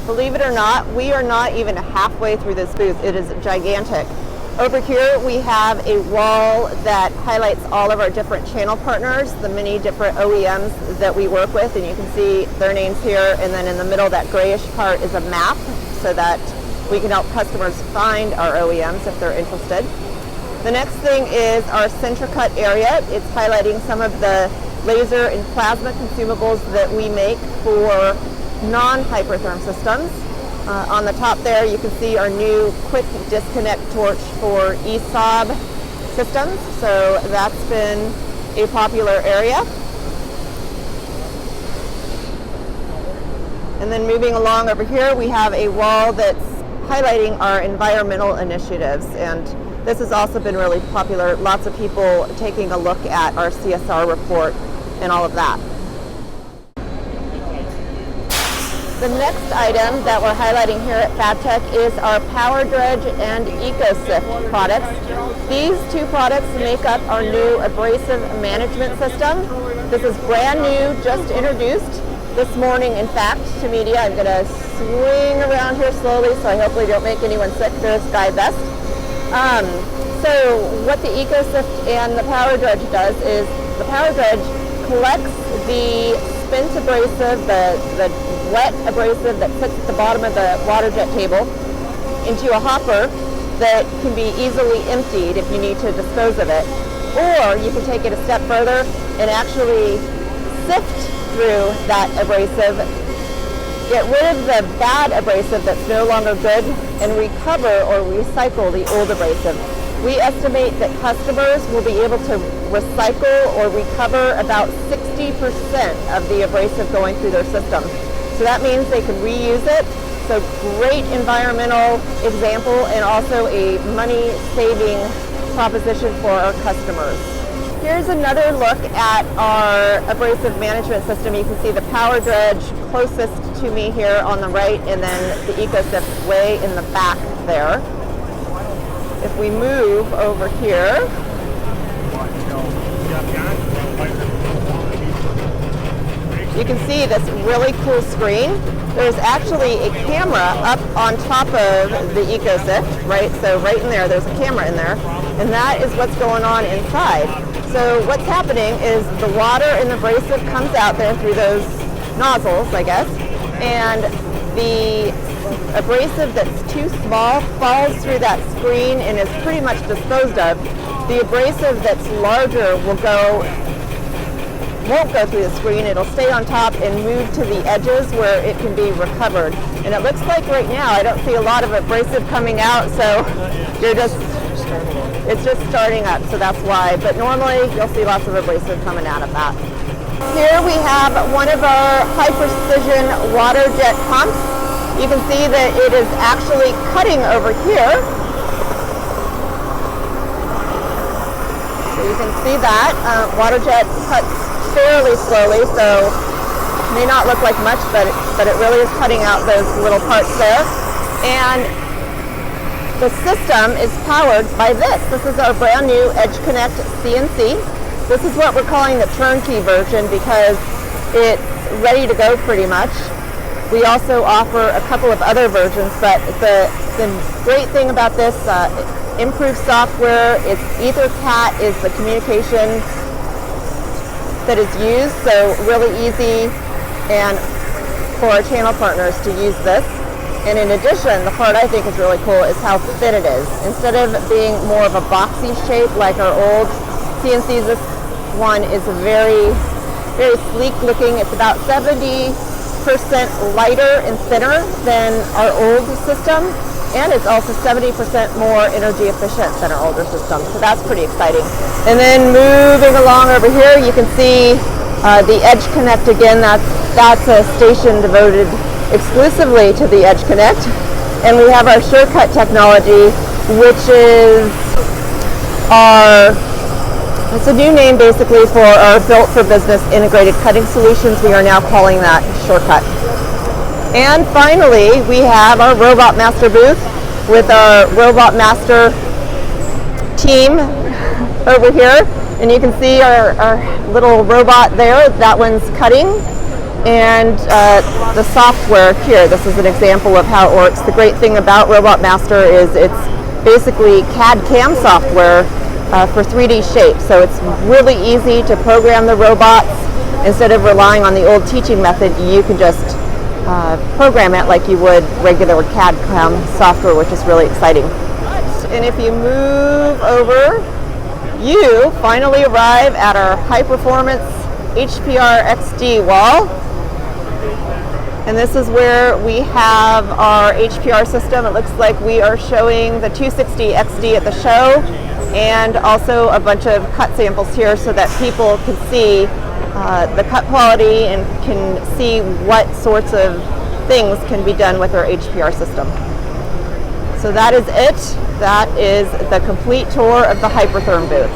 Believe it or not, we are not even halfway through this booth. It is gigantic. Over here we have a wall that highlights all of our different channel partners, the many different OEMs that we work with, and you can see their names here. And then in the middle, that grayish part is a map so that we can help customers find our OEMs if they're interested. The next thing is our CentraCut area. It's highlighting some of the laser and plasma consumables that we make for non-Hypertherm systems. On the top there, you can see our new quick disconnect torch for ESOB systems. So that's been a popular area. And then moving along over here, we have a wall that's highlighting our environmental initiatives. And this has also been really popular. Lots of people taking a look at our CSR report and all of that. The next item that we're highlighting here at FABTECH is our Power Dredge and EcoSift products. These two products make up our new Abrasive Management system. This is brand new, just introduced this morning, in fact, to media. I'm going to swing around here slowly so I hopefully don't make anyone sick. There's Guy Best. So what the EcoSift and the Power Dredge does is the Power Dredge collects the spent abrasive, the wet abrasive that sits at the bottom of the water jet table, into a hopper that can be easily emptied if you need to dispose of it. Or you can take it a step further and actually sift through that abrasive, get rid of the bad abrasive that's no longer good, and recover or recycle the old abrasive. We estimate that customers will be able to recycle or recover about 60% of the abrasive going through their system. So that means they can reuse it. So great environmental example and also a money-saving proposition for our customers. Here's another look at our abrasive management system. You can see the Power Dredge closest to me here on the right, and then the EcoSift way in the back there. If we move over here, you can see this really cool screen. There's actually a camera up on top of the EcoSift, right? So right in there, there's a camera in there, and that is what's going on inside. So what's happening is the water and the abrasive comes out there through those nozzles, I guess, and the abrasive that's too small falls through that screen and is pretty much disposed of. The abrasive that's larger won't go through the screen. It'll stay on top and move to the edges where it can be recovered. And it looks like right now I don't see a lot of abrasive coming out, so it's just starting up, so that's why. But normally you'll see lots of abrasive coming out of that. Here we have one of our high precision water jet pumps. You can see that it is actually cutting over here. So you can see that. Water jet cuts fairly slowly, so it may not look like much, but it really is cutting out those little parts there. And the system is powered by this. This is our brand new Edge Connect CNC. This is what we're calling the turnkey version because it's ready to go pretty much. We also offer a couple of other versions, but the great thing about this, improved software, it's EtherCAT is the communication that is used, so really easy and for our channel partners to use this. And in addition, the part I think is really cool is how thin it is. Instead of being more of a boxy shape like our old CNCs, this one is very, very sleek looking. It's about 70% lighter and thinner than our old system, and it's also 70% more energy efficient than our older system, so that's pretty exciting. And then moving along over here, you can see the Edge Connect again. That's a station devoted exclusively to the Edge Connect, and we have our SureCut technology, which is it's a new name basically for our built for business integrated cutting solutions. We are now calling that SureCut. And finally, we have our Robot Master booth with our Robot Master team over here. And you can see our little robot there. That one's cutting. And the software here, this is an example of how it works. The great thing about Robot Master is it's basically CAD/CAM software for 3D shapes. So it's really easy to program the robots. Instead of relying on the old teaching method, you can just program it like you would regular CAD/CAM software, which is really exciting. And if you move over, you finally arrive at our high performance HPR XD wall. And this is where we have our HPR system. It looks like we are showing the 260 XD at the show, and also a bunch of cut samples here so that people can see the cut quality and can see what sorts of things can be done with our HPR system. So that is it. That is the complete tour of the Hypertherm booth.